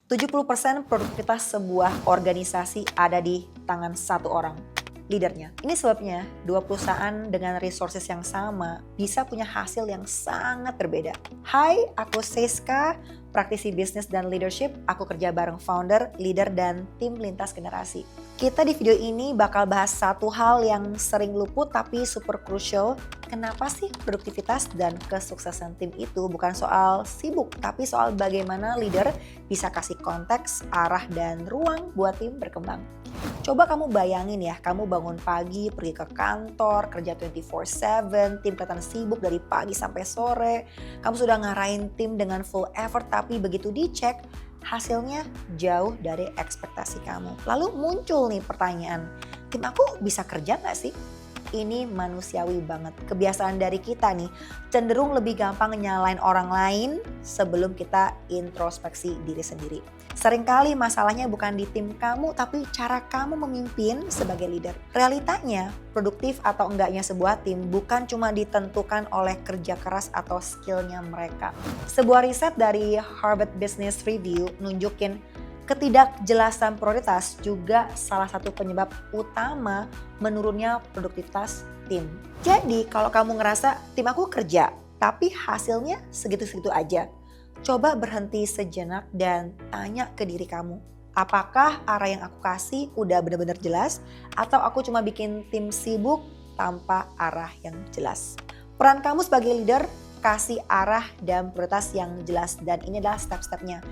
70% produktivitas sebuah organisasi ada di tangan satu orang, leadernya. Ini sebabnya dua perusahaan dengan resources yang sama bisa punya hasil yang sangat berbeda. Hai, aku Siska, praktisi bisnis dan leadership. Aku kerja bareng founder, leader, dan tim lintas generasi. Kita di video ini bakal bahas satu hal yang sering luput tapi super crucial. Kenapa sih produktivitas dan kesuksesan tim itu bukan soal sibuk, tapi soal bagaimana leader bisa kasih konteks, arah, dan ruang buat tim berkembang. Coba kamu bayangin ya, kamu bangun pagi, pergi ke kantor, kerja 24/7, tim kelihatan sibuk dari pagi sampai sore. Kamu sudah ngarahin tim dengan full effort, tapi begitu dicek, hasilnya jauh dari ekspektasi kamu. Lalu muncul nih pertanyaan, tim aku bisa kerja gak sih? Ini manusiawi banget. Kebiasaan dari kita nih cenderung lebih gampang nyalain orang lain sebelum kita introspeksi diri sendiri. Seringkali masalahnya bukan di tim kamu tapi cara kamu memimpin sebagai leader. Realitanya produktif atau enggaknya sebuah tim bukan cuma ditentukan oleh kerja keras atau skillnya mereka. Sebuah riset dari Harvard Business Review nunjukin ketidakjelasan prioritas juga salah satu penyebab utama menurunnya produktivitas tim. Jadi kalau kamu ngerasa tim aku kerja tapi hasilnya segitu-segitu aja, coba berhenti sejenak dan tanya ke diri kamu. Apakah arah yang aku kasih udah benar-benar jelas atau aku cuma bikin tim sibuk tanpa arah yang jelas? Peran kamu sebagai leader kasih arah dan prioritas yang jelas dan ini adalah step-stepnya.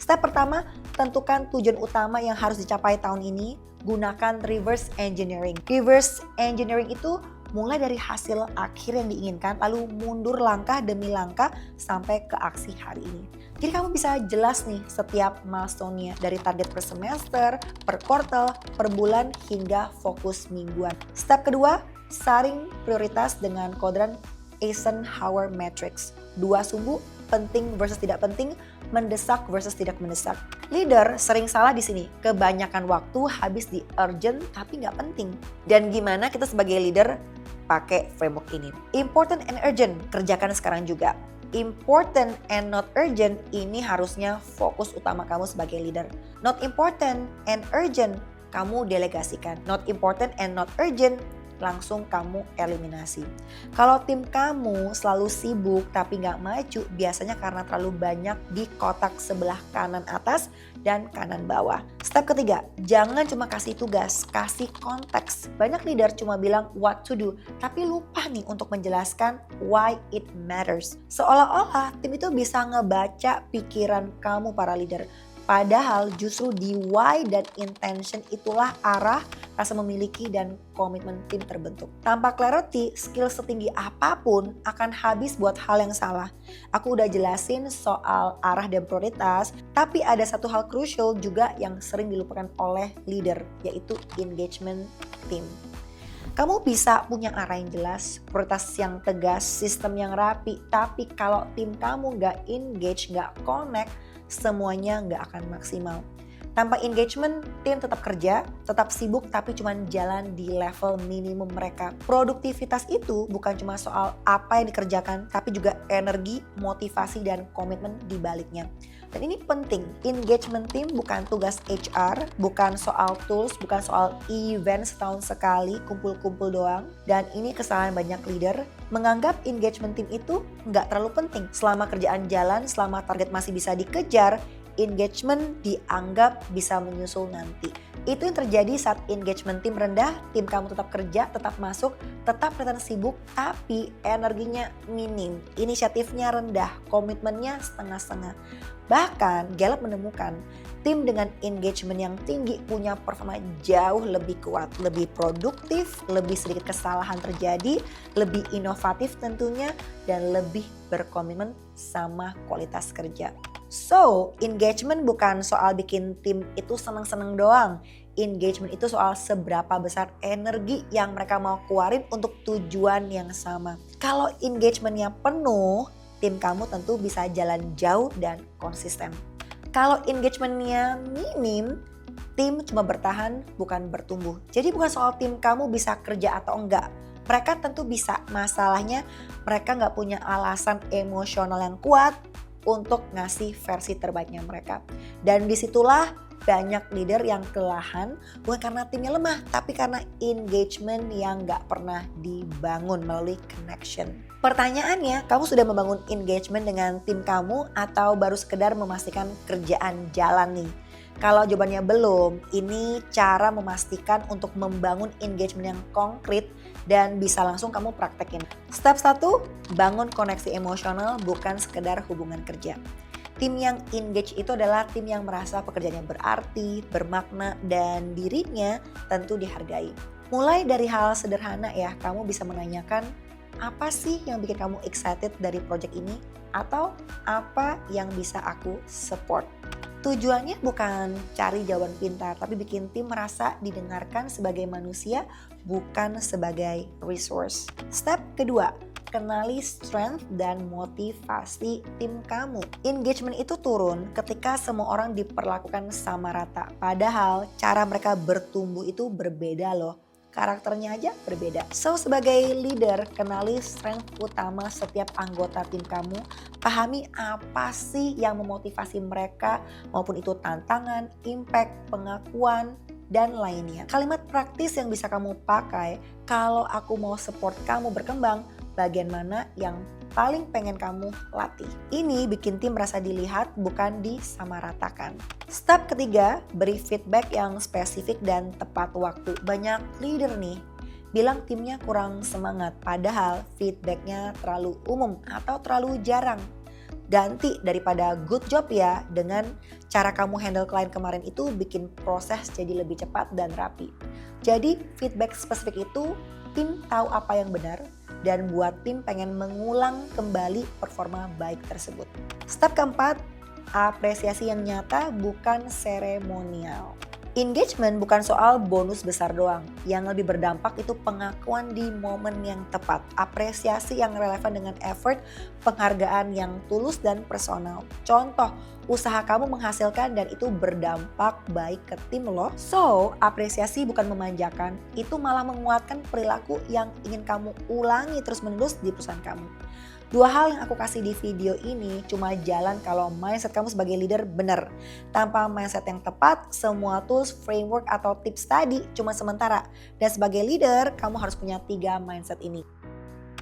Step pertama, tentukan tujuan utama yang harus dicapai tahun ini. Gunakan reverse engineering. Reverse engineering itu mulai dari hasil akhir yang diinginkan, lalu mundur langkah demi langkah sampai ke aksi hari ini. Jadi kamu bisa jelas nih setiap milestone-nya dari target per semester, per kuartal, per bulan, hingga fokus mingguan. Step kedua, saring prioritas dengan kuadran Eisenhower Matrix. 2 sumbu, penting versus tidak penting, mendesak versus tidak mendesak. Leader sering salah di sini. Kebanyakan waktu habis di urgent tapi nggak penting. Dan gimana kita sebagai leader pakai framework ini? Important and urgent, kerjakan sekarang juga. Important and not urgent, ini harusnya fokus utama kamu sebagai leader. Not important and urgent, kamu delegasikan. Not important and not urgent, langsung kamu eliminasi. Kalau tim kamu selalu sibuk tapi nggak maju, biasanya karena terlalu banyak di kotak sebelah kanan atas dan kanan bawah. Step ketiga, jangan cuma kasih tugas, kasih konteks. Banyak leader cuma bilang what to do, tapi lupa nih untuk menjelaskan why it matters. Seolah-olah tim itu bisa ngebaca pikiran kamu para leader. Padahal justru di why dan intention itulah arah, rasa memiliki, dan komitmen tim terbentuk. Tanpa clarity, skill setinggi apapun akan habis buat hal yang salah. Aku udah jelasin soal arah dan prioritas, tapi ada satu hal crucial juga yang sering dilupakan oleh leader, yaitu engagement tim. Kamu bisa punya arah yang jelas, prioritas yang tegas, sistem yang rapi, tapi kalau tim kamu nggak engage, nggak connect, semuanya nggak akan maksimal. Tanpa engagement, tim tetap kerja, tetap sibuk tapi cuma jalan di level minimum mereka. Produktivitas itu bukan cuma soal apa yang dikerjakan, tapi juga energi, motivasi, dan komitmen di baliknya. Dan ini penting, engagement tim bukan tugas HR, bukan soal tools, bukan soal event setahun sekali, kumpul-kumpul doang. Dan ini kesalahan banyak leader, menganggap engagement tim itu nggak terlalu penting. Selama kerjaan jalan, selama target masih bisa dikejar, engagement dianggap bisa menyusul nanti. Itu yang terjadi saat engagement tim rendah, tim kamu tetap kerja, tetap masuk, tetap kelihatan sibuk, tapi energinya minim, inisiatifnya rendah, komitmennya setengah-setengah. Bahkan Gallup menemukan tim dengan engagement yang tinggi punya performa jauh lebih kuat, lebih produktif, lebih sedikit kesalahan terjadi, lebih inovatif tentunya, dan lebih berkomitmen sama kualitas kerja. So, engagement bukan soal bikin tim itu seneng-seneng doang. Engagement itu soal seberapa besar energi yang mereka mau keluarin untuk tujuan yang sama. Kalau engagementnya penuh, tim kamu tentu bisa jalan jauh dan konsisten. Kalau engagementnya minim, tim cuma bertahan bukan bertumbuh. Jadi bukan soal tim kamu bisa kerja atau enggak. Mereka tentu bisa, masalahnya mereka nggak punya alasan emosional yang kuat, untuk ngasih versi terbaiknya mereka. Dan disitulah banyak leader yang kelelahan bukan karena timnya lemah, tapi karena engagement yang gak pernah dibangun melalui connection. Pertanyaannya, kamu sudah membangun engagement dengan tim kamu atau baru sekedar memastikan kerjaan jalan nih? Kalau jawabannya belum, ini cara memastikan untuk membangun engagement yang konkret dan bisa langsung kamu praktekin. Step 1, bangun koneksi emosional bukan sekedar hubungan kerja. Tim yang engage itu adalah tim yang merasa pekerjaannya berarti, bermakna, dan dirinya tentu dihargai. Mulai dari hal sederhana ya, kamu bisa menanyakan apa sih yang bikin kamu excited dari project ini? Atau apa yang bisa aku support? Tujuannya bukan cari jawaban pintar, tapi bikin tim merasa didengarkan sebagai manusia, bukan sebagai resource. Step kedua, kenali strength dan motivasi tim kamu. Engagement itu turun ketika semua orang diperlakukan sama rata. Padahal cara mereka bertumbuh itu berbeda loh. Karakternya aja berbeda. So sebagai leader, kenali strength utama setiap anggota tim kamu. Pahami apa sih yang memotivasi mereka, maupun itu tantangan, impact, pengakuan, dan lainnya. Kalimat praktis yang bisa kamu pakai, kalau aku mau support kamu berkembang, bagian mana yang paling pengen kamu latih. Ini bikin tim merasa dilihat, bukan disamaratakan. Step ketiga, beri feedback yang spesifik dan tepat waktu. Banyak leader nih bilang timnya kurang semangat, padahal feedbacknya terlalu umum atau terlalu jarang. Ganti daripada good job ya, dengan cara kamu handle klien kemarin itu bikin proses jadi lebih cepat dan rapi. Jadi feedback spesifik itu tim tahu apa yang benar dan buat tim pengen mengulang kembali performa baik tersebut. Step keempat, apresiasi yang nyata bukan seremonial. Engagement bukan soal bonus besar doang. Yang lebih berdampak itu pengakuan di momen yang tepat. Apresiasi yang relevan dengan effort, penghargaan yang tulus dan personal. Contoh, usaha kamu menghasilkan dan itu berdampak baik ke tim loh. So, apresiasi bukan memanjakan, itu malah menguatkan perilaku yang ingin kamu ulangi terus-menerus di perusahaan kamu. Dua hal yang aku kasih di video ini cuma jalan kalau mindset kamu sebagai leader benar. Tanpa mindset yang tepat, semua tools, framework, atau tips tadi cuma sementara. Dan sebagai leader, kamu harus punya 3 mindset ini.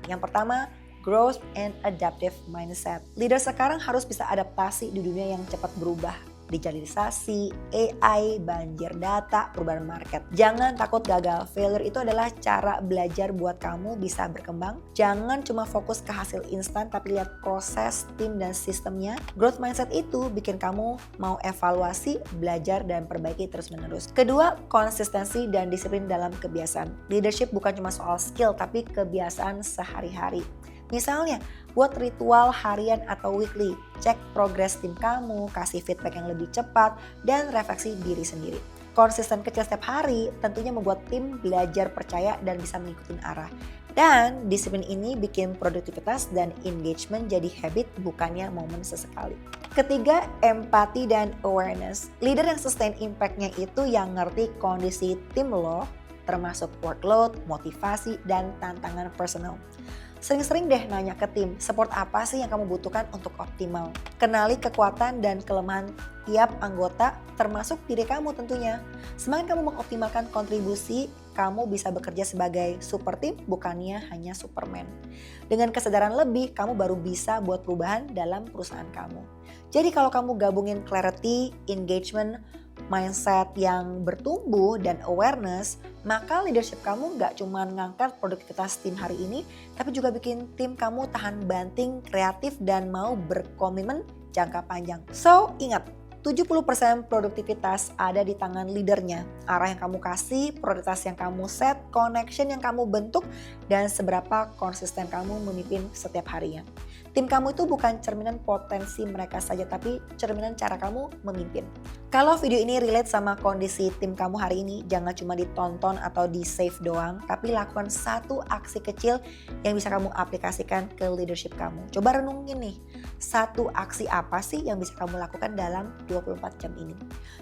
Yang pertama, growth and adaptive mindset. Leader sekarang harus bisa adaptasi di dunia yang cepat berubah. Digitalisasi, AI, banjir data, perubahan market. Jangan takut gagal. Failure itu adalah cara belajar buat kamu bisa berkembang. Jangan cuma fokus ke hasil instan, tapi lihat proses, tim, dan sistemnya. Growth mindset itu bikin kamu mau evaluasi, belajar, dan perbaiki terus-menerus. Kedua, konsistensi dan disiplin dalam kebiasaan. Leadership bukan cuma soal skill, tapi kebiasaan sehari-hari. Misalnya, buat ritual harian atau weekly, cek progres tim kamu, kasih feedback yang lebih cepat, dan refleksi diri sendiri. Konsisten kecil setiap hari tentunya membuat tim belajar percaya dan bisa mengikuti arah. Dan disiplin ini bikin produktivitas dan engagement jadi habit, bukannya momen sesekali. Ketiga, empati dan awareness. Leader yang sustain impact-nya itu yang ngerti kondisi tim lo, termasuk workload, motivasi, dan tantangan personal. Sering-sering deh nanya ke tim, support apa sih yang kamu butuhkan untuk optimal. Kenali kekuatan dan kelemahan tiap anggota, termasuk diri kamu tentunya. Semakin kamu mengoptimalkan kontribusi, kamu bisa bekerja sebagai super tim, bukannya hanya superman. Dengan kesadaran lebih, kamu baru bisa buat perubahan dalam perusahaan kamu. Jadi kalau kamu gabungin clarity, engagement, mindset yang bertumbuh, dan awareness, maka leadership kamu gak cuma ngangkat produktivitas tim hari ini, tapi juga bikin tim kamu tahan banting, kreatif, dan mau berkomitmen jangka panjang. So, ingat, 70% produktivitas ada di tangan leadernya. Arah yang kamu kasih, prioritas yang kamu set, connection yang kamu bentuk, dan seberapa konsisten kamu memimpin setiap harinya. Tim kamu itu bukan cerminan potensi mereka saja, tapi cerminan cara kamu memimpin. Kalau video ini relate sama kondisi tim kamu hari ini, jangan cuma ditonton atau di save doang, tapi lakukan satu aksi kecil yang bisa kamu aplikasikan ke leadership kamu. Coba renungin nih, satu aksi apa sih yang bisa kamu lakukan dalam 24 jam ini.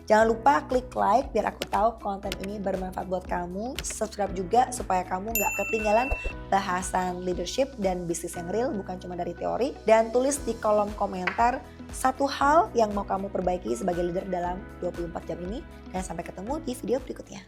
Jangan lupa klik like biar aku tahu konten ini bermanfaat buat kamu. Subscribe juga supaya kamu gak ketinggalan bahasan leadership dan bisnis yang real, bukan cuma dari teori. story dan tulis di kolom komentar satu hal yang mau kamu perbaiki sebagai leader dalam 24 jam ini. Dan sampai ketemu di video berikutnya.